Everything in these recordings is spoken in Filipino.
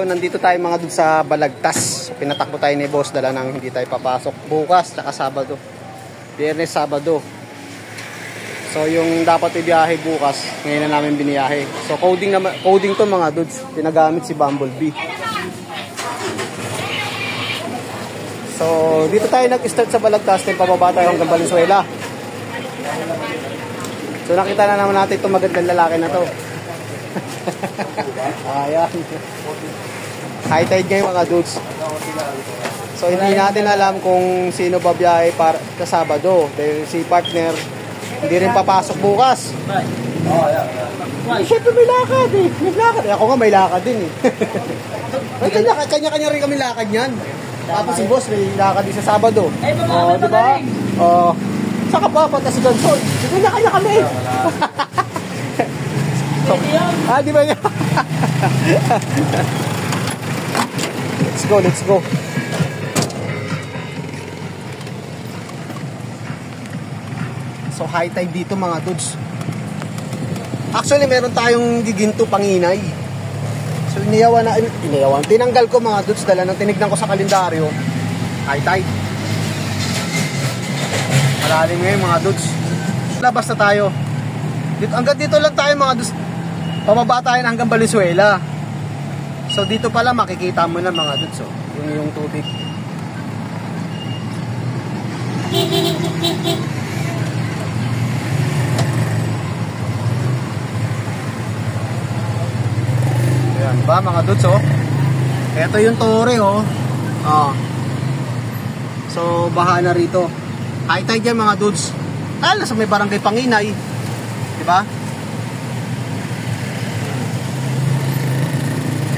So nandito tayo mga dun sa Balagtas. So, pinatakbo tayo ni boss, dala nang hindi tayo papasok bukas tsaka Sabado. Biyernes, Sabado. So yung dapat ibiyahe bukas, ngayon na namin biniyahe. So coding to mga dudes, pinagamit si Bumblebee. So dito tayo nag-start sa Balagtas, then pababa tayo hanggang Valenzuela. So nakita na naman natin itong magandang lalaki na to. Ayan. High tide ngayon mga dudes. So hindi natin alam kung sino babiyahe para sa Sabado. Dahil si partner hindi rin papasok bukas. Siyempre may lakad eh. May lakad. Ako nga may lakad din eh. Kanya-kanya rin kami lakad yan. Tapos si boss may lakad din sa Sabado. Oh, di ba? Oh, saka pa pata si Ganson. Kanya-kanya kami. Di ba niya? Let's go. So high tide dito mga dudes. Actually meron tayong giginto panginay. So iniyawan. Tinanggal ko mga dudes dala nang tinignan ko sa kalendaryo. High tide. Malalim ngayon mga dudes. Labas na tayo. Hanggang dito lang tayo mga dudes. Pababa tayo hanggang Valenzuela. So dito pala makikita mo na mga dudes. So, yung tubig. Ayan ba mga dudes oh. Ito yung tore oh. So baha na rito. High tide yan mga dudes. Nasa may barangay Panginay. Diba?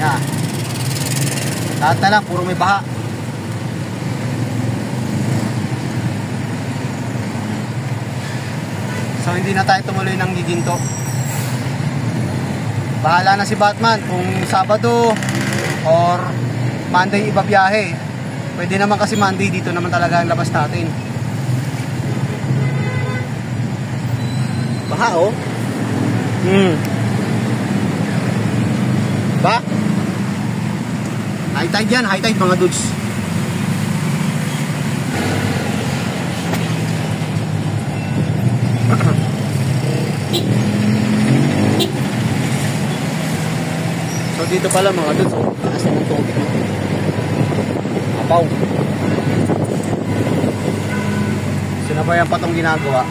Yan. Lahat na lang, puro may baha. So hindi na tayo tumuloy ng giginto. Bahala na si Batman kung Sabado or Monday ibabiyahe. Pwede naman kasi Monday, dito naman talaga ang labas natin. Baha oh. Ba? High tide yan, high tide mga dudes. So dito pala mga dudes, taas ng tubig. Apaw. Sino ba yan patong ginagawa?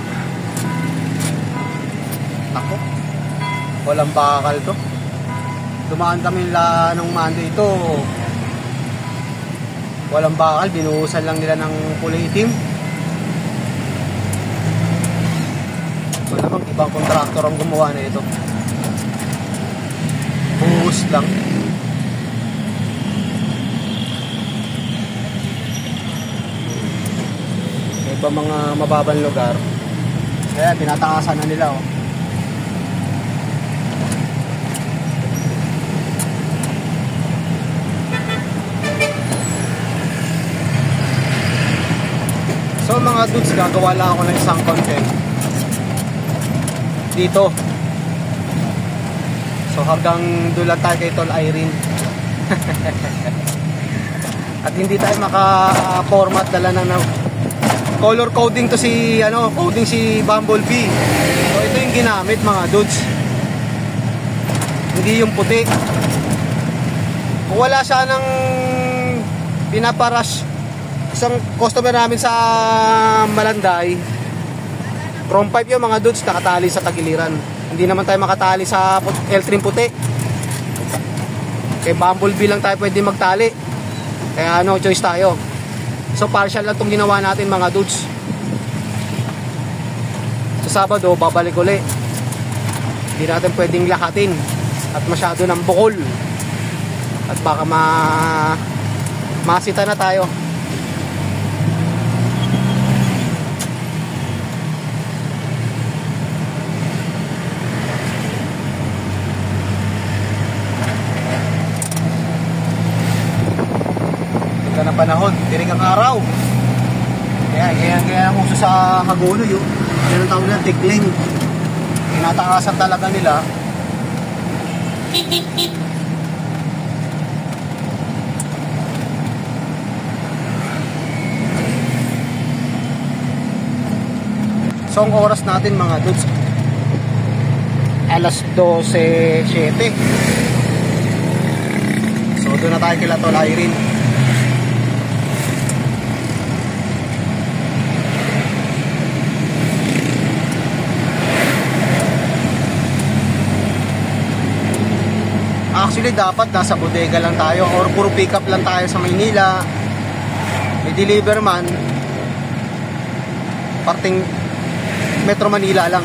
Ako? Walang bakal to. Dumaan kami nung Monday ito. Walang bakal, binuhusan lang nila ng kulay itim. Malamang ibang kontraktor ang gumawa na ito. Buhos lang. May iba mga mababang lugar, kaya tinataasan na nila oh. So mga dudes, gagawa lang ako ng isang content dito. So hanggang doon lang tayo kay Tol Irene. At hindi tayo maka-format dala ng color coding to si coding si Bumblebee. So ito yung ginamit mga dudes. Hindi yung puti. Kung wala siya ng pinaparush, isang customer namin sa Malanday, chrome pipe yung mga dudes, nakatali sa tagiliran. Hindi naman tayo makatali sa L-trim puti. Kay Bumblebee lang tayo pwede magtali. Kaya no choice tayo. So partial lang itong ginawa natin mga dudes. Sa Sabado babalik uli. Hindi natin pwedeng lakatin at masyado ng bukol. At baka masita na tayo. Na panahon, tiring ang araw. Kaya ang uso sa Hagonoy yun. Yan ang tawag nila, tigling. Tinataasan talaga nila. So ang oras natin mga dudes, alas 12:07. So doon na tayo kila Tol Irene. Actually dapat nasa bodega lang tayo or puro pick up lang tayo sa Maynila. May deliver man parting Metro Manila lang.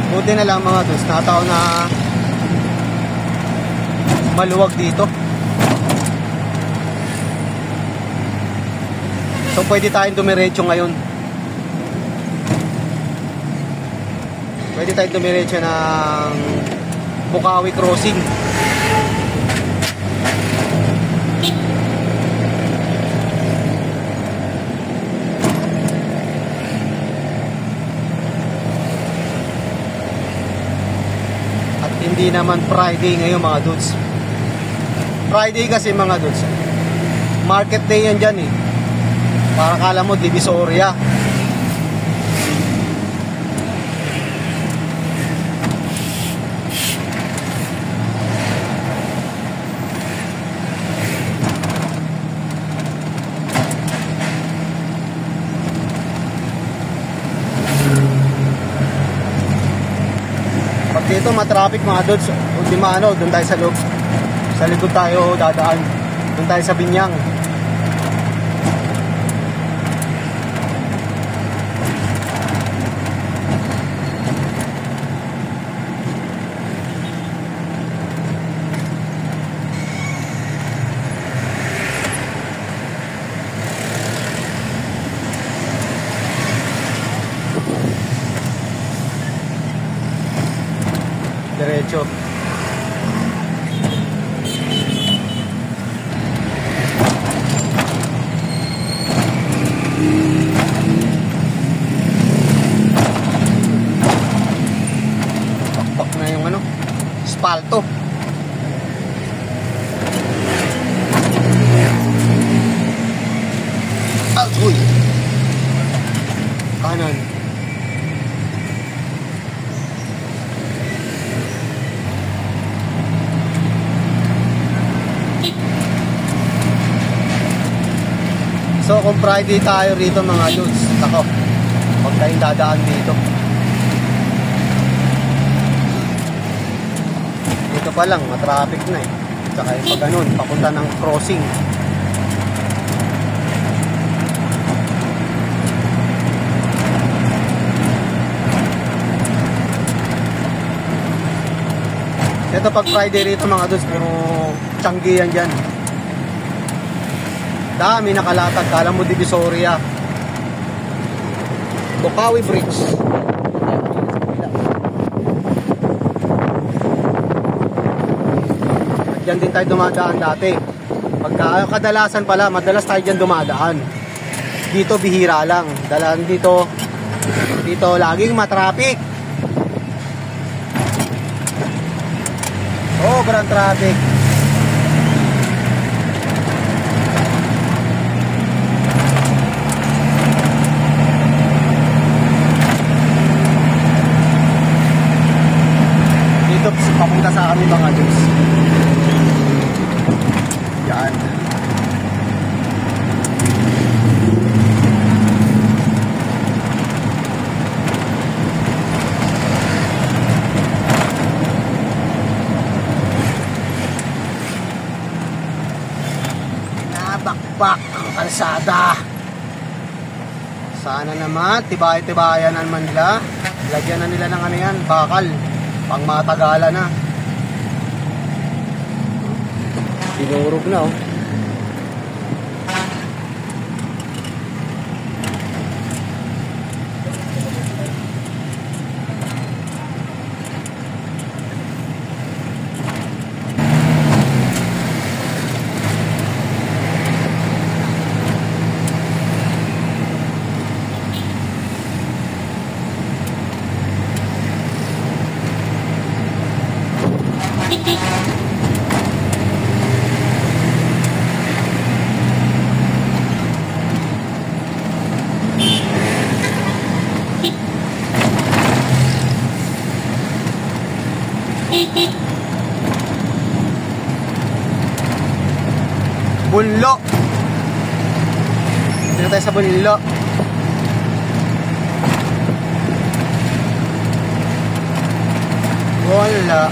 Buti na lang mga dos, nataon na maluwag dito. So pwede tayong dumiretso ngayon. Pwede tayong dumiretso ng Bukawi Crossing. At hindi naman Friday ngayon mga dudes. Friday kasi mga dudes, market day yan dyan eh. Para kala mo Divisoria. Pag dito matraffic mga dudes, ultima ano, doon tayo sa loob. Sa likod tayo dadaan. Doon tayo sa Binyang. Diretso. Pakpak na yung ano, espalto. Agoy. Kanan. So kung Friday tayo rito mga dudes, ako, huwag tayong dadaan dito. Dito pa lang, matraffic na eh. Tsaka yung pag ganun, papunta ng crossing. Ito pag Friday rito mga dudes, pero tiyanggi yan dyan. Dami nakalatag, kala mo Divisoria. Bukawi Bridge. Diyan din tayo dumadaan dati. Pagka kadalasan pala, madalas tayo diyan dumadaan. Dito bihira lang. Dalan dito laging matraffic. Sobrang traffic. Papunta sa amin mga Diyos. Yan. Nabakbak ang kalsada. Sana naman tibay-tibayan naman nila. Lagyan na nila ng ano yan, bakal. Pang matagalan na. Dinurog na oh. Bunlo. Dito tayo sa Bunlo. Wala.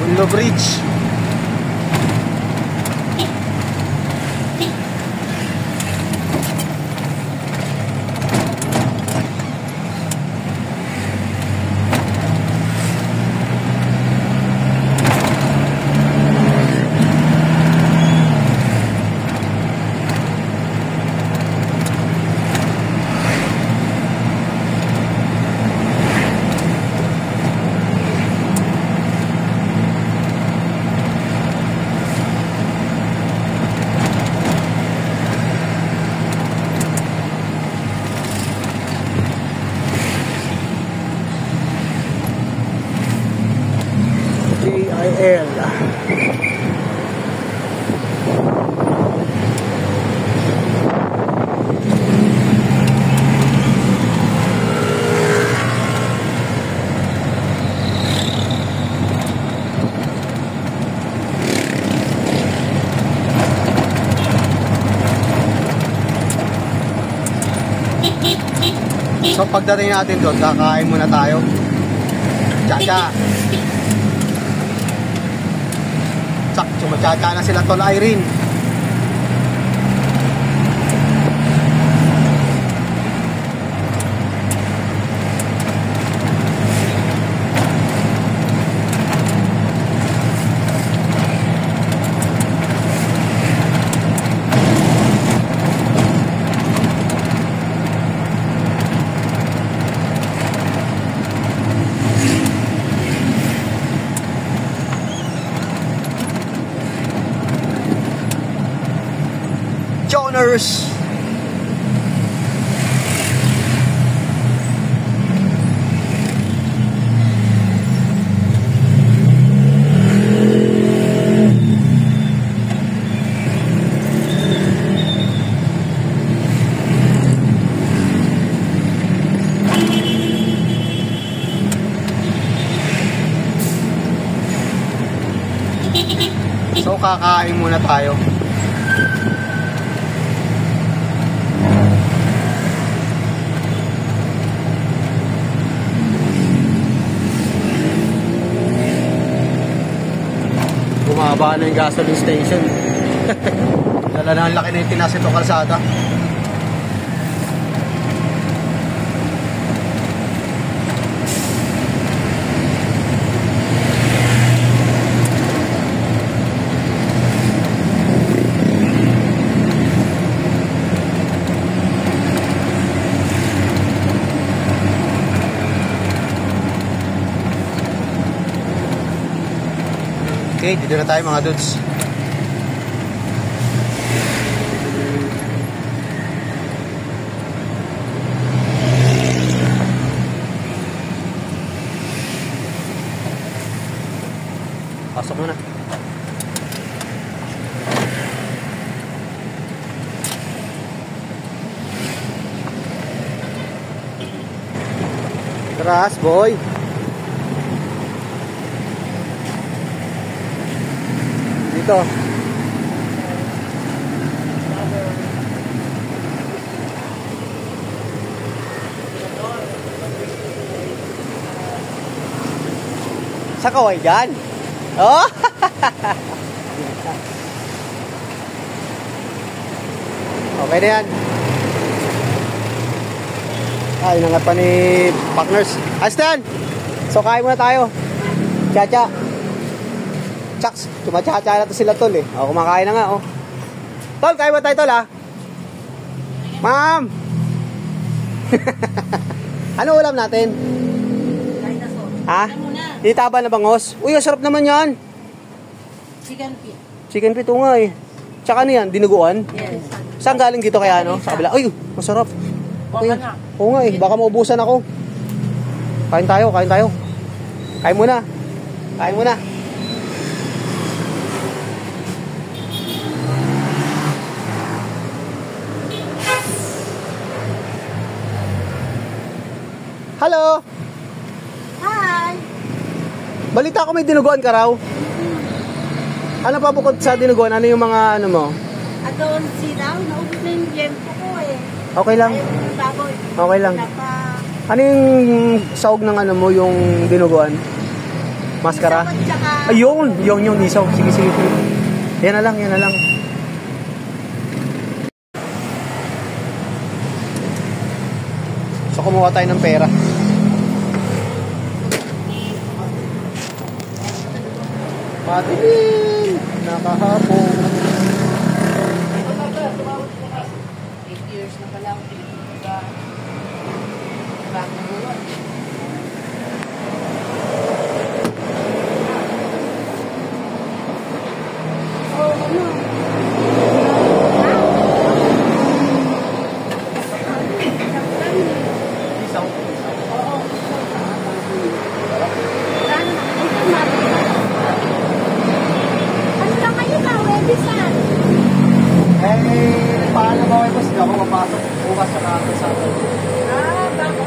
Bunlo Bridge. JIL. So pagdating natin doon, kakain muna tayo. Cha-cha. Tsak, sumachacha na sila Tol Irene. Joners. So kakain muna tayo. Bumaba na yung gasoline station. Dala na ang laki na yung tinaas itong kalsada. Okay, dito na tayo mga dudes. Pasok muna. Tras, boy. Dito. Sa kaway dyan? Oh! Okay na yan. Ay, nangat pa ni partners. Astan! So, kain muna tayo. Cha-cha. Chaks, tumacha-cha na to sila Tol eh. O, kumakain na nga oh. Tol, kain mo tayo Tol ha? Ma'am! Ano ulam natin? Ha? Titaba na bangos? Uy, sarap naman yan. Chicken feet. Chicken feet nga eh. Tsaka ano yan, dinuguan? Yes. Saan galing dito kaya no? Sa kabila. Uy, masarap. Baka na. Oo nga eh, baka maubusan ako. Kain tayo, kain tayo. Kain muna. Kain muna. Hello! Hi! Balita ko may dinuguan ka raw. Ano pa bukod sa dinuguan? Ano yung mga ano mo? Adon sila, naubos na yung yempo ko eh. Okay lang. Ayaw ko ng baboy. Okay lang. Ano yung sahog ng ano mo, yung dinuguan? Maskara? Ayun, yung isaw. Sige, sige, sige. Yan na lang, yan na lang. So, kumuha tayo ng pera. Patilim! Nakahapon. 8 years na pala ako dito. Bagong buwan. Oh, ano? Isaw. Ano lang kayo ka, Webisan? Paano ba kayo boss? Hindi ako mapasok. Bukas sa kakasama. Bako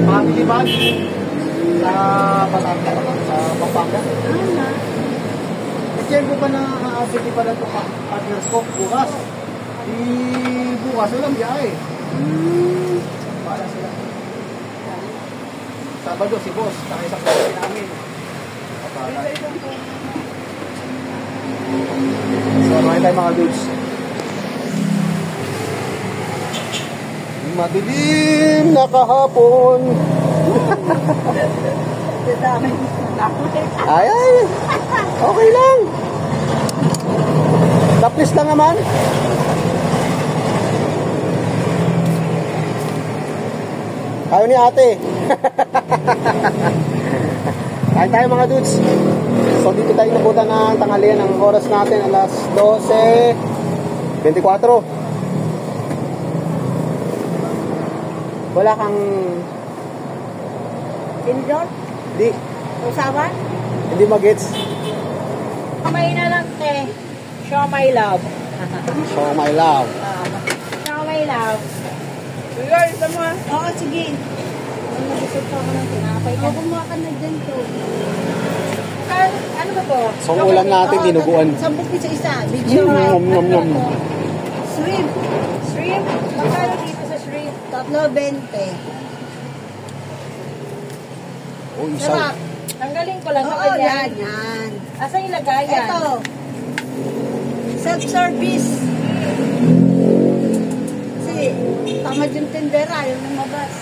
Family bag sa Batangas, sa Pampanga. Diyan po ba na sige pala ito partners ko bukas? Bukas walang biyahe. Para sila. Sabado si boss, saka isang pwede namin. So, mga tayo mga dudes. Madilim na kahapon. Ay, ay. Okay lang. Tapos lang naman. Ayaw ni ate. Kain tayo mga dudes. So dito tayo nabutan ng tanghalian. Ang oras natin alas 12:24. Wala kang... Tindor? Di. Usawan? Hindi magets. Kamay na lang, te. Show my love. So my love. Show my love. Sige, isa mo. Oo, sige. Nabusog pa ako ng tinapay. Oo, kumuha ka na dyan to. Ano ba po? So ang ulam natin, dinuguan. 10 piso isa. Video. Shrimp. Shrimp? Magkano dito sa shrimp? 3.20. Oh, isaw. Sarap. Tanggalin ko lang. Oo, yan. Asan yung lagayan? Ito. Self-service. Kasi, tamad yung tindera. Yung lumabas.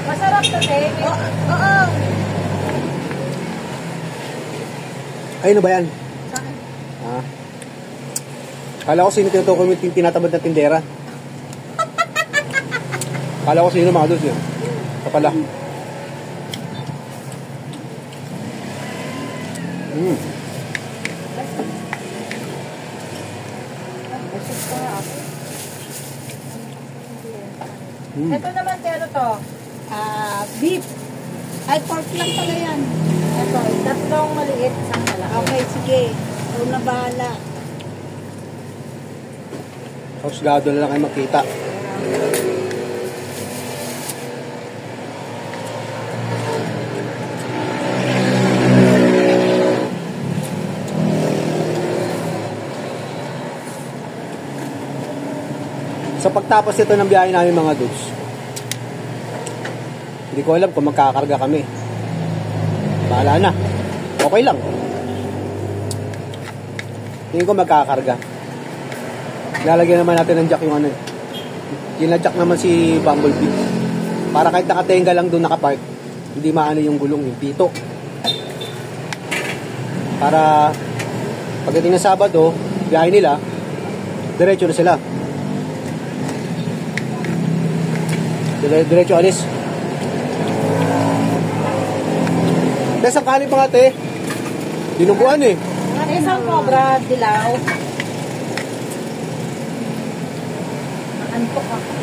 Masarap to, te. Oo. Ay, ano ba yan? Saan? Kala ko sino tinutukoy mo yung tinatamad na tindera. Kala ko sino mga dudes yun. Kapala. Ito naman, te, ano to? Beef. Ay, pork lang pala yan. Ito, tatlong maliit, isang malaki. Okay, sige. Ikaw na bahala. Husgado na lang kayo makita. Sa pagtapos nito ng biyahe namin mga dudes, hindi ko alam kung magkakarga kami. Bahala na. Okay lang. Tingin ko magkakarga. Lalagyan naman natin ng jack yung ano. Ginadjack naman si Bumblebee. Para kahit nakatenga lang doon nakapark, hindi maano yung gulong, yung pito. Para pagdating ng Sabado, biyahe nila, diretso na sila. Diretso alis. Isang kanin pa nga, te. Dinuguan eh. Isang cobra, dilaw. Antok ako.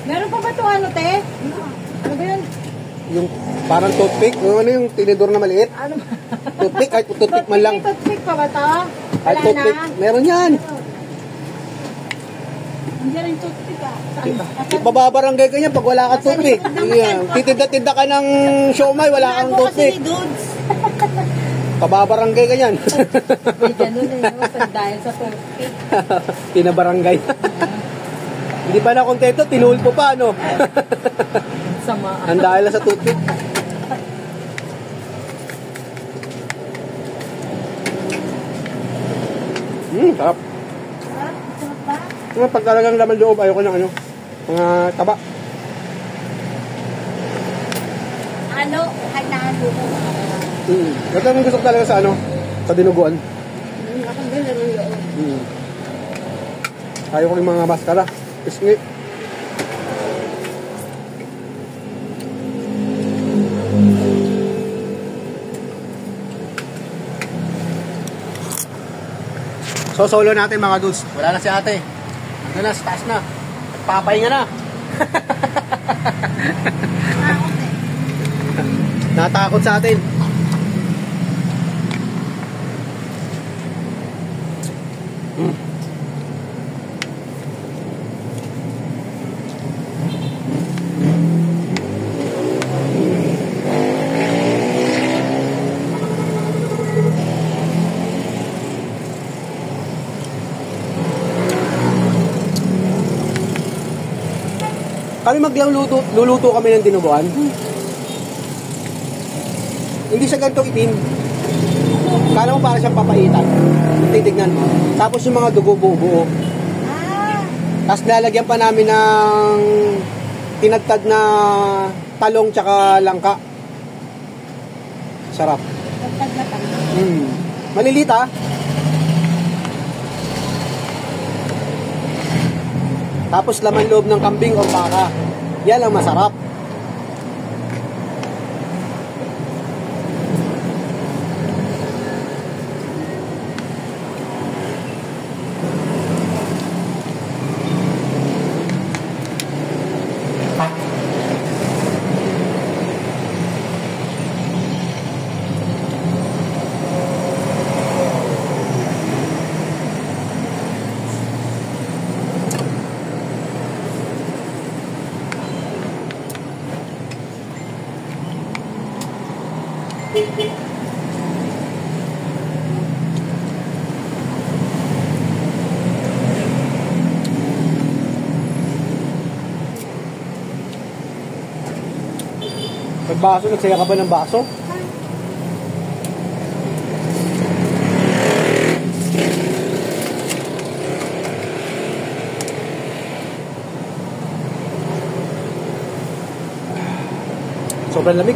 Meron pa ba ito ano, te? Ano ba yun? Yung parang toothpick. Ano yung tinidor na maliit? Ano ba? Toothpick, ay toothpick man lang. May toothpick pa ba ito? Ay, Wala toothpick. na. Meron yan. Hindi rin toothpick ah. Bababarangay ka niyan pag wala kang toothpick. Yeah. Titinda-tinda ka ng siomay, wala kang toothpick. Kasi dudes. Pababarangay ka niyan. May ganun eh, no? Dahil sa toothpick. Pinabarangay. Hindi pa na kontento, tinulpo pa, no? Sama. Ang dahil sa toothpick. Sarap. Sarap ba? Pag talagang laman loob, ayoko ng ano, mga taba. Ano? Kailangan mo ko. Ito ang gusto ko talaga sa ano, sa dinuguan. Ako din lang yung loob. Ayaw ko yung mga maskara. Pisngi. So solo natin mga dudes. Wala na si ate. Ando na, sa taas na. Papahinga na. Natakot sa atin. Kami luluto kami ng dinuguan. Hindi siya ganito itim. Kala mo para siyang papaitan. Titignan mo. Tapos yung mga dugo buo. Tapos lalagyan pa namin ng tinagtad na talong tsaka langka. Sarap. Malilit ah. Tapos laman loob ng kambing o baka. Yan ang masarap. Baso, nagsaya ka ba ng baso? Sobrang lamig.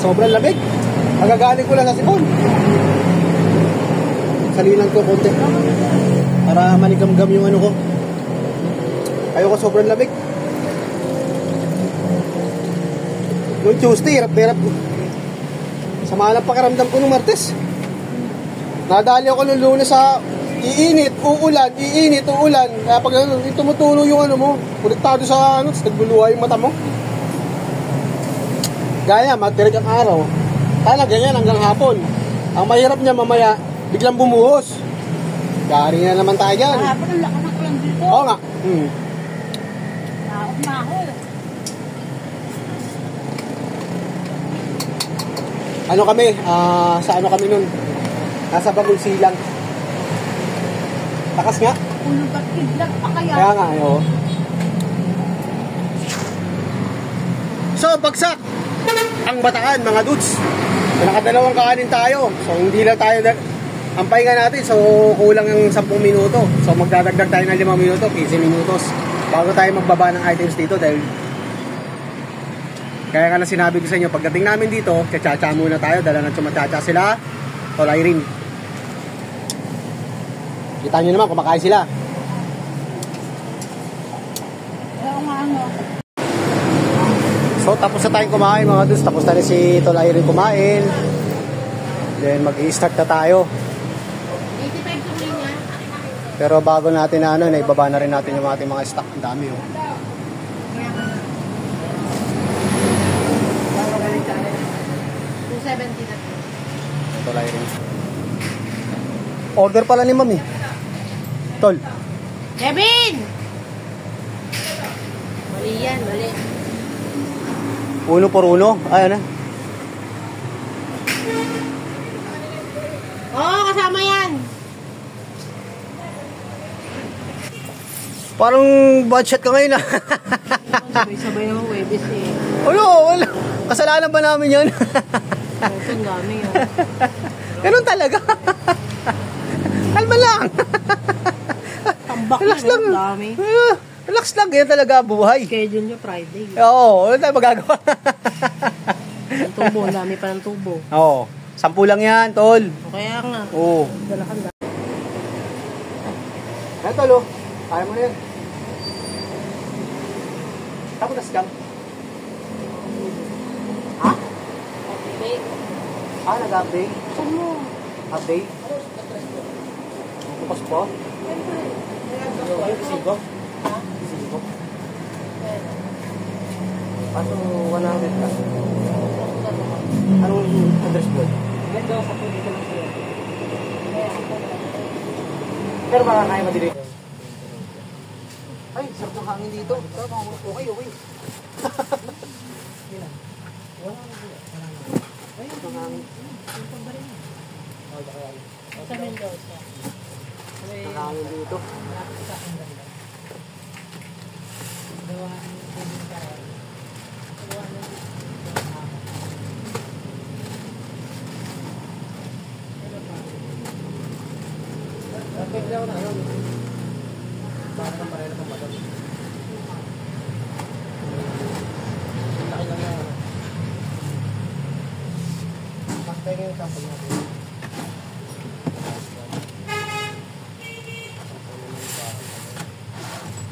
Sobrang lamig. Magagaling ko lang sa sipon. Salinan ko konti. Para maligam-gam yung ano ko. Ayoko sobrang lamig. Noong Tuesday, hirap-hirap. Sama lang pakiramdam ko nung Martes. Nadali ako nung Lunes sa iinit, uulan. Kaya pag tumutulo yung ano mo, kuliktado sa ano, nagbuluha yung mata mo. Gaya, matirig ang araw. Talaga ganyan hanggang hapon. Ang mahirap niya mamaya, biglang bumuhos. Gari na naman tayo dyan. Hapon ang lakanak ko lang dito. Oo nga. Nakakot na ako. Ano kami, sa ano kami nun? Nasa Bagong Silang. Takas nga. Ulo ba't kidlat pa kaya? Kaya nga, oo. So, bagsak ang Bataan, mga dudes. Nakadalawang kaanin tayo. So, hindi lang tayo ang pahinga natin. So, kulang ng 10 minuto. So, magdadagdag tayo ng 5 minuto, 15 minutos. Bago tayo magbaba ng items dito dahil kaya nga na sinabi ko sa inyo, pagdating namin dito, chacha muna tayo, dala ng chumachacha sila, Tol Irene. Kita nyo naman, kumakain sila. Oo nga ano. So, tapos na tayong kumain mga dudes. Tapos na rin si Tol Irene kumain. Then mag-i-start na tayo. 85 tuloy niya. Pero bago natin na ano, naibaba na rin natin yung ating mga stock. Ang dami oh. 270 na. Ito rin. Order pala ni Ma'am eh. Tol. Kevin! Mali yan, mali. Uno por uno. Ayan na. Oo, kasama yan. Parang budget ka ngayon ah. Sabay-sabay naman Webis eh. Wala. Kasalanan ba namin yan? Ang dami yun. Ganun talaga. Kalma lang. Tambak Relax na lang. ang dami. Relax lang. Ganyan talaga buhay. Schedule nyo Friday. Oo. Wala tayo magagawa. Ang tubo, ang dami pa ng tubo. Oo. 10 lang yan, tol. O kaya nga. Oo. Dala ka na. Ayan, tol oh. Kaya mo na yan. Tapos na sigang. Ha? Okay. Nag-update. Saan mo? Update. Bukas po. Ay, kisigo. Kisigo. Paso 100 ka. Anong address mo? Ganda sa po dito lang sila. Pero baka kaya madili. Ay, sarap ng hangin dito. Okay. Ay, ang hangin. Sa Mendoza. Ang hangin dito.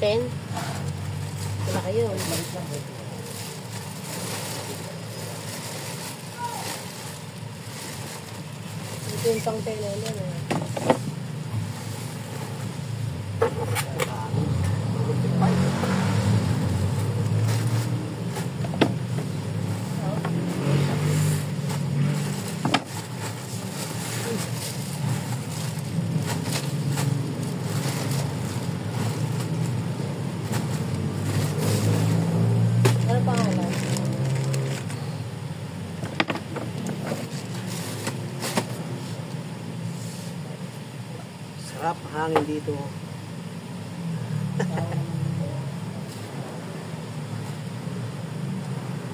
Ten? Wala kayo. Ito yung pang ten na yan eh. Ano pangalan? Sarap hangin dito.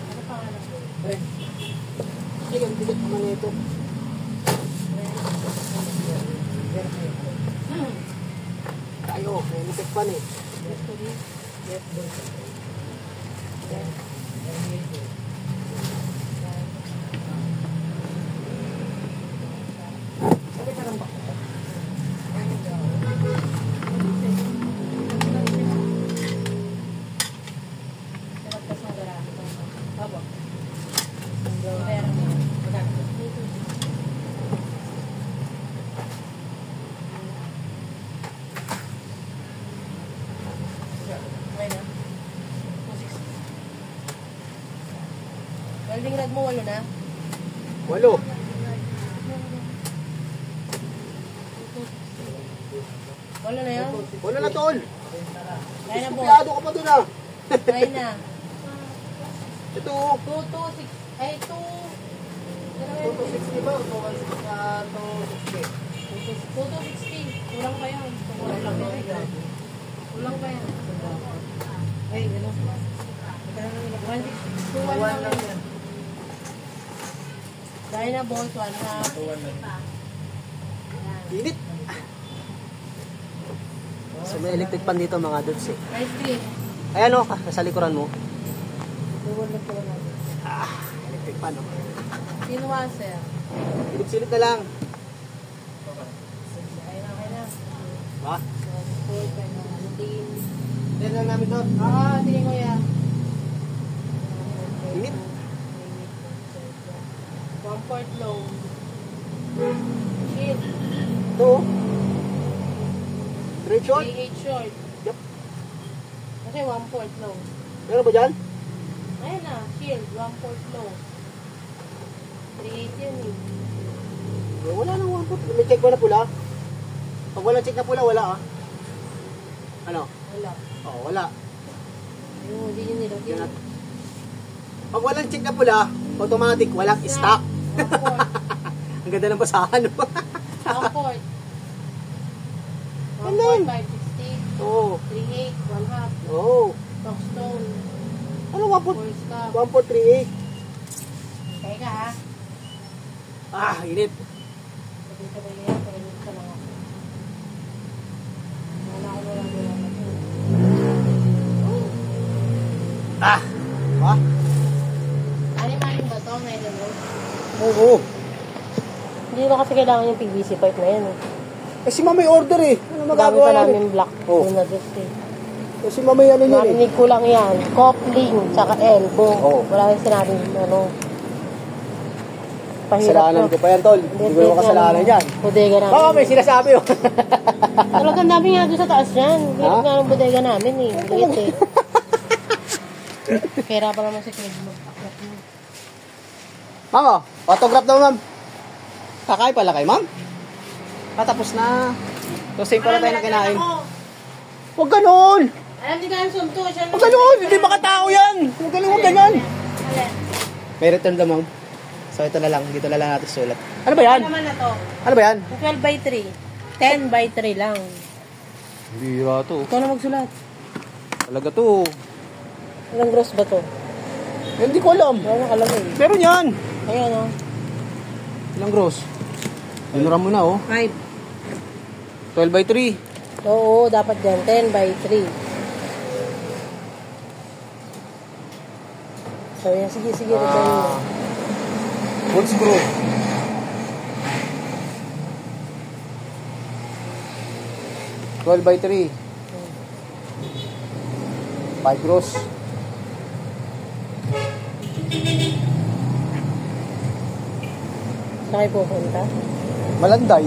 Ano pangalan? Ay, ang bigat naman ito. Tayo, may lupit pa eh. Welding rod mo, 8 na? 8. Wala na yan? Wala na tol. Kaya na po. Piado ka pa doon ah. Kaya na. Ito. 226. Ay, 2. 260 ba? 260. 260. Kulang pa yan. Kulang pa yan. Ay, gano'n. 161 lang yan. Dahil na bolt 1 na. Init. So may electric pan dito mga dudes eh. Ice cream. Ayan o, nasa likuran mo. Tuwan na tuwan natin. Electric pan o. Sinwaser. Silip-silip na lang. Kaya na. Ha? Yan lang namin doon. Sige kuya. Init. Comfort low. Shield. Ito. Straight short. 3/8 short. Yup. Kasi 1/4 long. Meron ba dyan? Ayun na, shield, 1/4 long. 3/8 yun eh. Wala nang 1/4. May check ba na pula? Pag walang check na pula, wala ah. Ano? Wala. Oo, wala. Ayun, hindi yun nilagyan. Yan at- Pag walang check na pula, automatic, walang stock. 1/4. Ang ganda ng basahan. 1/4. Ano yun? 1/4, 5/60. Oo. 3/8, 1/2. Oo. Stockstone. Ano 1/4? 4 scab. 1/438. Teka ha. Ah, init. Sabi ka ba yan? Pagkalit ka lang ako. Wala ko wala. Ah! Ha? Animaling ba ito? May gano'n? Oo. Hindi na kasi kailangan yung PVC pipe na yan eh. Eh si mama may order eh. Ano magagawa Gamit pa namin? namin black. Oh. Doon na dito eh. Eh si mama yan yun eh. Narinig ko lang yan. Coupling, tsaka elbow. Oo. Wala yung sinabing ano. Pahirap Kasalanan na. ko pa yan, tol. Hindi ko naman kasalanan yan. Bodega namin. Baka may sinasabi oh. Talagang dami nga doon sa taas yan. Hirap Ha? nga ng bodega namin eh. Liit eh. Kaya pa naman si Craig mag-aklap mo. Ma'am, oh, autograph daw, ma'am. Kakain pala kay ma'am? Tapos na. So, same pala tayo na kinain. Huwag ganun! Alam di ka yung sunto. Huwag ganun! Hindi makatao yan! Huwag ganun, huwag ganyan! May return daw, ma'am. So, ito na lang. Dito na lang natin sulat. Ano ba yan? Ano naman na to? Ano ba yan? 12/3. 10/3 lang. Bira to. Ikaw na magsulat. Talaga to. Ilang gross ba to? Hindi ko alam. Wala nakalagay. Meron yan. Ayan o. Ilang gross? Inuran mo na, oh. 5. 12/3. Oo, dapat yan. 10/3. So, yan. Sige, sige. Return mo. Full screw. Twelve by 3. 5 gross. Saan kayo pupunta? Malanday.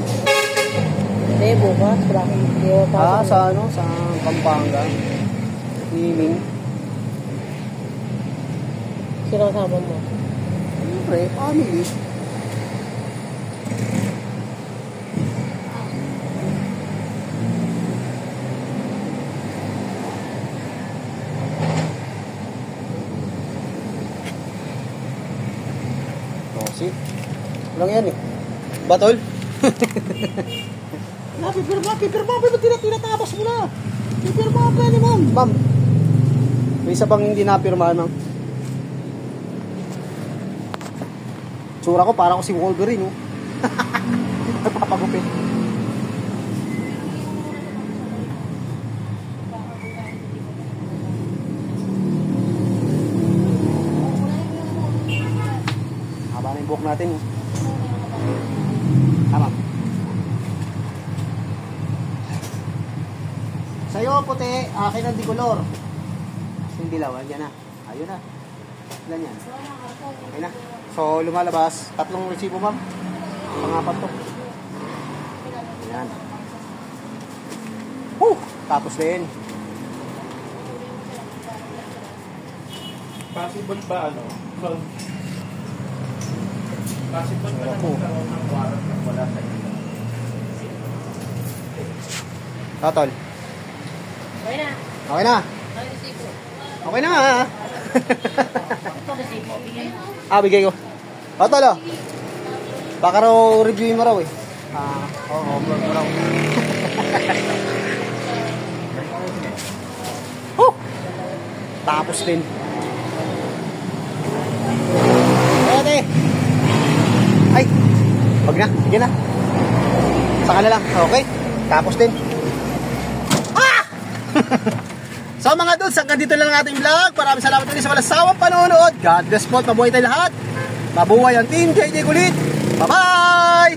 Hindi, bukas. Wala kang video. Ah, sa ano? Sa Pampanga. Nining. Sino kasama mo? Siyempre, family. Oh, see? Walang yan eh. Batol? Pipirma. Ba't tinatabas mo na? Pipirma ka ni ma'am. Ma'am, may isa bang hindi napirmahan, ma'am? Tsura ko, parang ako si Wolverine, oh. Nagpapagupit. Haba na yung buhok natin, oh. Tama. Sa'yo, puti. Akin ang dikolor. Yung dilaw, yan na. Ayun na. Ilan yan? Okay na. So, lumalabas. 3 resibo, ma'am. Pangapat to. Ayan. Tapos din. Possible ba ano? Possible ba na Opo. magkaroon ng warrant na wala sa inyo? Tatol. Okay na. Okay na. Ano yung resibo? Okay na nga, ha? Ito resibo. Bigay mo. Bigay ko. Tatol, oh. Baka raw reviewin mo raw, eh. Oo, mo raw. Tapos din. Ate. Ay. Wag na. Sige na. Saka na lang. Okay. Tapos din. So mga dudes, hanggang dito lang ang ating vlog. Maraming salamat ulit sa walang sawang panonood. God bless po. Mabuhay tayo lahat. Mabuhay ang Team JJ Kulit. Bye-bye!